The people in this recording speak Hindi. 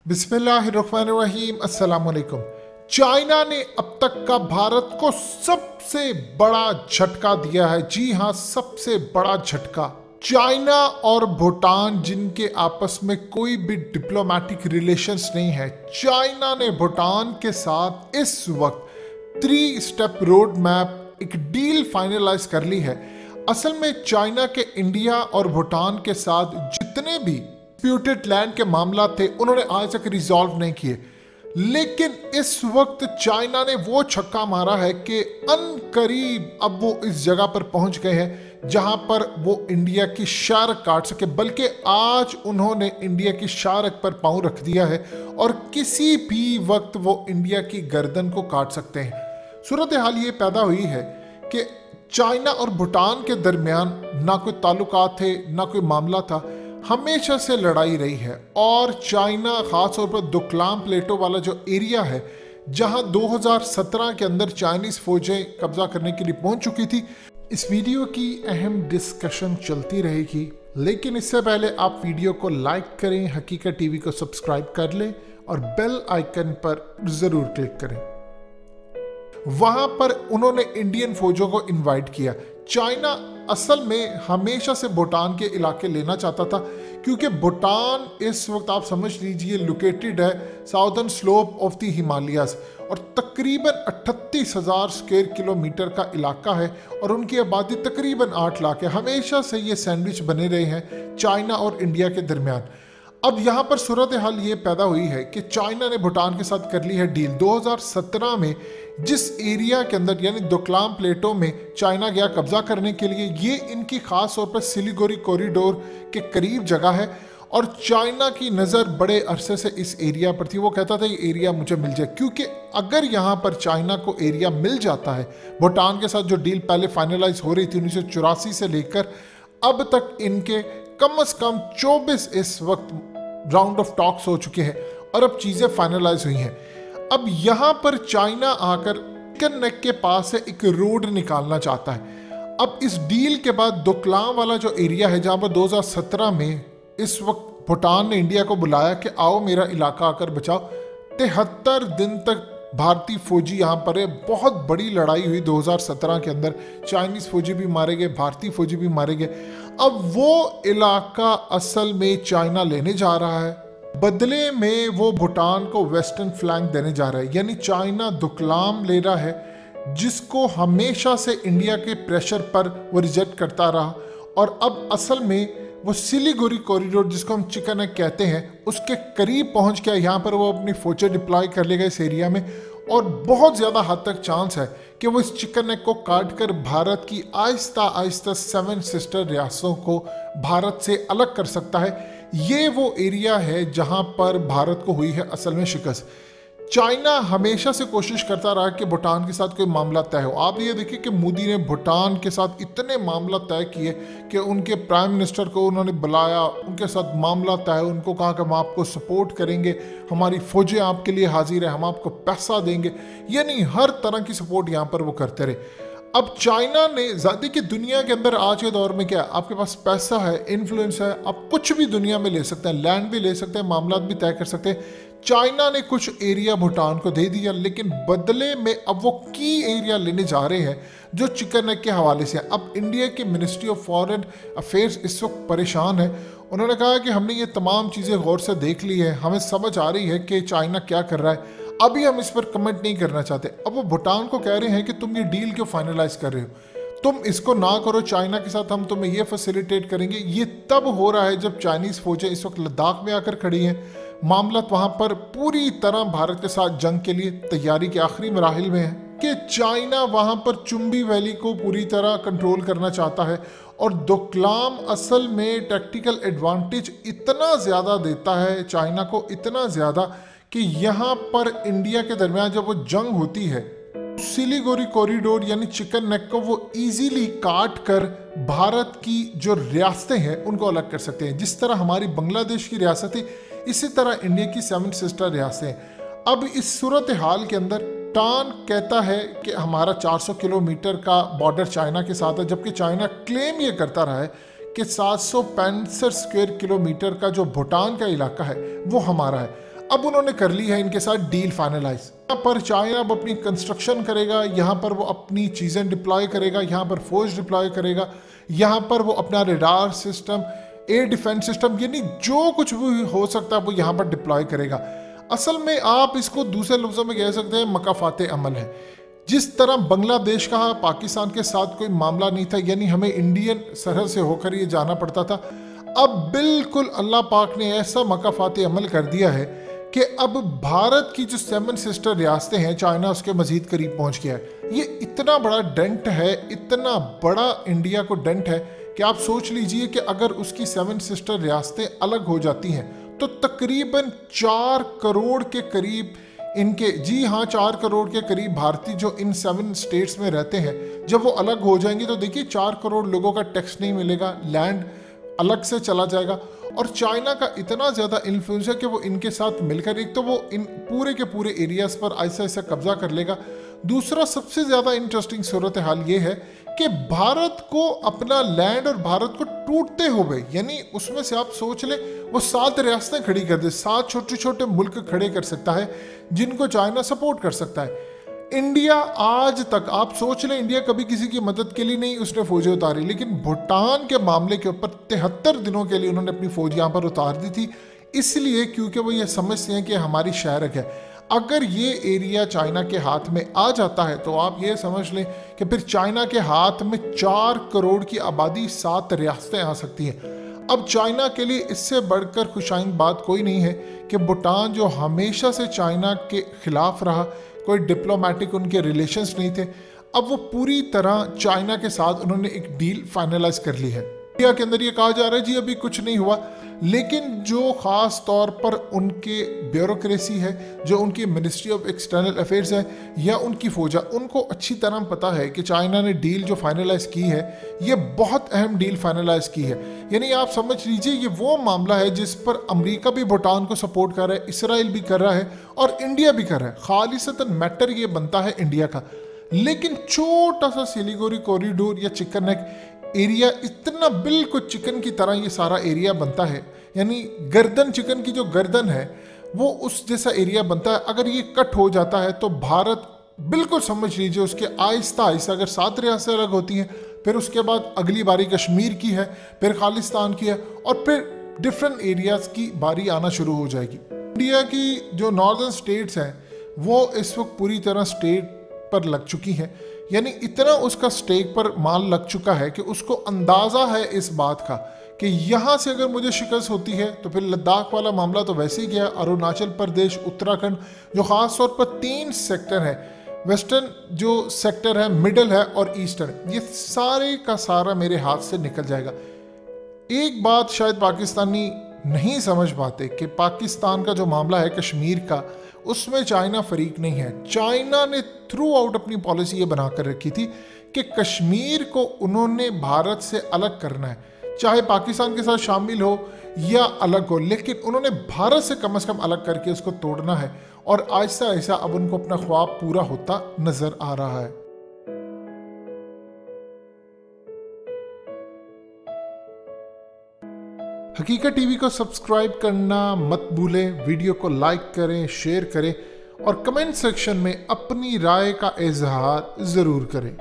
बिस्मिल्लाहिर्रहमानिर्रहीम अस्सलाम वालेकुम। चाइना ने अब तक का भारत को सबसे बड़ा झटका दिया है। जी हाँ, सबसे बड़ा झटका। चाइना और भूटान जिनके आपस में कोई भी डिप्लोमेटिक रिलेशंस नहीं है, चाइना ने भूटान के साथ इस वक्त 3 स्टेप रोड मैप एक डील फाइनलाइज कर ली है। असल में चाइना के इंडिया और भूटान के साथ जितने भी डिस्प्यूटेड लैंड के मामला थे उन्होंने आज तक रिजॉल्व नहीं किए, लेकिन इस वक्त चाइना ने वो छक्का मारा है कि अनकरीब अब वो इस जगह पर पहुंच गए हैं जहां पर वो इंडिया की शारक काट सके। बल्कि आज उन्होंने इंडिया की शारक पर पांव रख दिया है और किसी भी वक्त वो इंडिया की गर्दन को काट सकते हैं। सूरत हाल ये पैदा हुई है कि चाइना और भूटान के दरमियान ना कोई ताल्लुकात थे, ना कोई मामला था, हमेशा से लड़ाई रही है। और चाइना खास तौर पर डोकलाम प्लेटो वाला जो एरिया है जहां 2017 के अंदर चाइनीज फौजें कब्जा करने के लिए पहुंच चुकी थी, इस वीडियो की अहम डिस्कशन चलती रहेगी। लेकिन इससे पहले आप वीडियो को लाइक करें, हकीकत टीवी को सब्सक्राइब कर लें और बेल आइकन पर जरूर क्लिक करें। वहां पर उन्होंने इंडियन फौजों को इनवाइट किया। चाइना असल में हमेशा से भूटान के इलाके लेना चाहता था, क्योंकि भूटान इस वक्त आप समझ लीजिए लोकेटेड है southern slope of the Himalayas और तकरीबन 38,000 स्क्वायर किलोमीटर का इलाका है और उनकी आबादी तकरीबन 8 लाख है। हमेशा से ये सैंडविच बने रहे हैं चाइना और इंडिया के दरमियान। अब यहाँ पर सूरत हाल ये पैदा हुई है कि चाइना ने भूटान के साथ कर ली है डील। 2017 में जिस एरिया के अंदर यानी डोकलाम प्लेटो में चाइना गया कब्जा करने के लिए, ये इनकी खास तौर पर सिलीगुड़ी कॉरिडोर के करीब जगह है और चाइना की नज़र बड़े अरसे से इस एरिया पर थी। वो कहता था ये एरिया मुझे मिल जाए, क्योंकि अगर यहाँ पर चाइना को एरिया मिल जाता है, भूटान के साथ जो डील पहले फाइनलाइज हो रही थी 1984 से लेकर अब तक इनके कम से कम 24 इस वक्त राउंड ऑफ टॉक्स हो चुके हैं और अब चीज़ें फाइनलाइज हुई हैं। अब यहाँ पर चाइना आकर चिकन नेक के पास से एक रोड निकालना चाहता है। अब इस डील के बाद डोकलाम वाला जो एरिया है जहाँ पर 2017 में इस वक्त भूटान ने इंडिया को बुलाया कि आओ मेरा इलाका आकर बचाओ, 73 दिन तक भारतीय फौजी यहाँ पर है। बहुत बड़ी लड़ाई हुई 2017 के अंदर, चाइनीज फौजी भी मारे गए, भारतीय फौजी भी मारे गए। अब वो इलाका असल में चाइना लेने जा रहा है, बदले में वो भूटान को वेस्टर्न फ्लैंक देने जा रहा है। यानी चाइना डोकलाम ले रहा है जिसको हमेशा से इंडिया के प्रेशर पर वो रिजेक्ट करता रहा और अब असल में वो सिलीगुड़ी कॉरिडोर जिसको हम चिकन नेक कहते हैं उसके करीब पहुंच गया। यहाँ पर वो अपनी फौजें डिप्लॉय कर लेगा इस एरिया में और बहुत ज़्यादा हद तक चांस है कि वो इस चिकन नेक को काट कर भारत की आहिस्ता आहिस्ता 7 सिस्टर रियासतों को भारत से अलग कर सकता है। ये वो एरिया है जहाँ पर भारत को हुई है असल में शिकस्त। चाइना हमेशा से कोशिश करता रहा कि भूटान के साथ कोई मामला तय हो। आप ये देखिए कि मोदी ने भूटान के साथ इतने मामला तय किए कि उनके प्राइम मिनिस्टर को उन्होंने बुलाया, उनके साथ मामला तय, उनको कहा कि हम आपको सपोर्ट करेंगे, हमारी फौजें आपके लिए हाजिर है, हम आपको पैसा देंगे, यानी हर तरह की सपोर्ट यहाँ पर वो करते रहे। अब चाइना ने ज़्यादा की दुनिया के अंदर आज के दौर में क्या है, आपके पास पैसा है, इन्फ्लुएंस है, आप कुछ भी दुनिया में ले सकते हैं, लैंड भी ले सकते हैं, मामला भी तय कर सकते हैं। चाइना ने कुछ एरिया भूटान को दे दिया, लेकिन बदले में अब वो की एरिया लेने जा रहे हैं जो चिकन नेक के हवाले से। अब इंडिया की मिनिस्ट्री ऑफ फॉरेन अफेयर्स इस वक्त परेशान है। उन्होंने कहा कि हमने ये तमाम चीज़ें गौर से देख ली है, हमें समझ आ रही है कि चाइना क्या कर रहा है, अभी हम इस पर कमेंट नहीं करना चाहते। अब वो भूटान को कह रहे हैं कि तुम ये डील क्यों फाइनलाइज कर रहे हो, तुम इसको ना करो, चाइना के साथ हम तुम्हें ये फैसिलिटेट करेंगे। ये तब हो रहा है जब चाइनीज़ फौजें इस वक्त लद्दाख में आकर खड़ी हैं, मामला वहाँ पर पूरी तरह भारत के साथ जंग के लिए तैयारी के आखिरी मराहिल में है कि चाइना वहाँ पर चुम्बी वैली को पूरी तरह कंट्रोल करना चाहता है और डोकलाम असल में टैक्टिकल एडवांटेज इतना ज़्यादा देता है चाइना को, इतना ज़्यादा कि यहाँ पर इंडिया के दरमियान जब वो जंग होती है, सिलीगुड़ी कॉरिडोर यानी चिकन नेक को वो इजीली काट कर भारत की जो रियासतें हैं उनको अलग कर सकते हैं। जिस तरह हमारी बांग्लादेश की रियासत है, इसी तरह इंडिया की 7 सिस्टर रियासतें हैं। अब इस सूरत हाल के अंदर टान कहता है कि हमारा 400 किलोमीटर का बॉर्डर चाइना के साथ है, जबकि चाइना क्लेम ये करता रहा है कि 765 स्क्वायर किलोमीटर का जो भूटान का इलाका है वो हमारा है। अब उन्होंने कर ली है इनके साथ डील फाइनलाइज। यहाँ पर चाइना अब अपनी कंस्ट्रक्शन करेगा, यहाँ पर वो अपनी चीज़ें डिप्लॉय करेगा, यहाँ पर फौज डिप्लॉय करेगा, यहाँ पर वो अपना radar system, air defence system, यानी जो कुछ भी हो सकता है वो यहाँ पर डिप्लॉय करेगा। असल में आप इसको दूसरे लफ्ज़ों में कह सकते हैं मकाफाते अमल है। जिस तरह बांग्लादेश का पाकिस्तान के साथ कोई मामला नहीं था, यानी हमें इंडियन सरहद से होकर ये जाना पड़ता था, अब बिल्कुल अल्लाह पाक ने ऐसा मकाफाते अमल कर दिया है कि अब भारत की जो 7 सिस्टर रियासतें हैं, चाइना उसके मजीद करीब पहुंच गया है। ये इतना बड़ा डेंट है, इतना बड़ा इंडिया को डेंट है कि आप सोच लीजिए कि अगर उसकी 7 सिस्टर रियासतें अलग हो जाती हैं तो तकरीबन 4 करोड़ के करीब इनके, जी हाँ 4 करोड़ के करीब भारतीय जो इन 7 स्टेट्स में रहते हैं, जब वो अलग हो जाएंगे तो देखिए 4 करोड़ लोगों का टैक्स नहीं मिलेगा, लैंड अलग से चला जाएगा। और चाइना का इतना ज़्यादा इन्फ्लुएंस है कि वो इनके साथ मिलकर एक तो वो इन पूरे के पूरे एरियाज पर ऐसा ऐसा कब्जा कर लेगा। दूसरा सबसे ज़्यादा इंटरेस्टिंग सूरत हाल ये है कि भारत को अपना लैंड और भारत को टूटते हुए, यानी उसमें से आप सोच लें वो 7 रियासतें खड़ी कर दे, 7 छोटे छोटे मुल्क खड़े कर सकता है जिनको चाइना सपोर्ट कर सकता है। इंडिया आज तक आप सोच लें, इंडिया कभी किसी की मदद के लिए नहीं उसने फौजें उतारी, लेकिन भूटान के मामले के ऊपर 73 दिनों के लिए उन्होंने अपनी फौज यहाँ पर उतार दी थी, इसलिए क्योंकि वो ये समझते हैं कि हमारी शहरक है। अगर ये एरिया चाइना के हाथ में आ जाता है तो आप ये समझ लें कि फिर चाइना के हाथ में 4 करोड़ की आबादी, 7 रियासतें आ सकती हैं। अब चाइना के लिए इससे बढ़कर खुशाइन बात कोई नहीं है कि भूटान जो हमेशा से चाइना के खिलाफ रहा, कोई डिप्लोमेटिक उनके रिलेशंस नहीं थे, अब वो पूरी तरह चाइना के साथ उन्होंने एक डील फाइनलाइज कर ली है। इंडिया के अंदर ये कहा जा रहा है जी अभी कुछ नहीं हुआ, लेकिन जो ख़ास तौर पर उनके ब्यूरोक्रेसी है, जो उनकी मिनिस्ट्री ऑफ एक्सटर्नल अफेयर्स है या उनकी फौजा, उनको अच्छी तरह पता है कि चाइना ने डील जो फाइनलाइज की है ये बहुत अहम डील फाइनलाइज की है। यानी आप समझ लीजिए ये वो मामला है जिस पर अमेरिका भी भूटान को सपोर्ट कर रहा है, इसराइल भी कर रहा है और इंडिया भी कर रहा है। खालिसतन मैटर ये बनता है इंडिया का, लेकिन छोटा सा सिलीगुड़ी कॉरिडोर या चिकन नेक एरिया, इतना बिल्कुल चिकन की तरह ये सारा एरिया बनता है, यानी गर्दन, चिकन की जो गर्दन है वो उस जैसा एरिया बनता है। अगर ये कट हो जाता है तो भारत बिल्कुल समझ लीजिए उसके आहिस्ता आहिस्ता, अगर 7 रियासतें अलग होती हैं, फिर उसके बाद अगली बारी कश्मीर की है, फिर खालिस्तान की है और फिर डिफरेंट एरियाज की बारी आना शुरू हो जाएगी। इंडिया की जो नॉर्दर्न स्टेट्स हैं वो इस वक्त पूरी तरह स्टेट पर लग चुकी है, यानी इतना उसका स्टेक पर माल लग चुका है कि उसको अंदाज़ा है इस बात का कि यहाँ से अगर मुझे शिकस्त होती है तो फिर लद्दाख वाला मामला तो वैसे ही गया, अरुणाचल प्रदेश, उत्तराखंड, जो ख़ास तौर पर 3 सेक्टर है, वेस्टर्न जो सेक्टर है, मिडल है और ईस्टर्न, ये सारे का सारा मेरे हाथ से निकल जाएगा। एक बात शायद पाकिस्तानी नहीं समझ पाते कि पाकिस्तान का जो मामला है कश्मीर का, उसमें चाइना फरीक नहीं है। चाइना ने थ्रू आउट अपनी पॉलिसी ये बनाकर रखी थी कि कश्मीर को उन्होंने भारत से अलग करना है, चाहे पाकिस्तान के साथ शामिल हो या अलग हो, लेकिन उन्होंने भारत से कम अलग करके उसको तोड़ना है और आहिस्ता आहिस्ता अब उनको अपना ख्वाब पूरा होता नजर आ रहा है। हकीकत टीवी को सब्सक्राइब करना मत भूलें, वीडियो को लाइक करें, शेयर करें और कमेंट सेक्शन में अपनी राय का इजहार ज़रूर करें।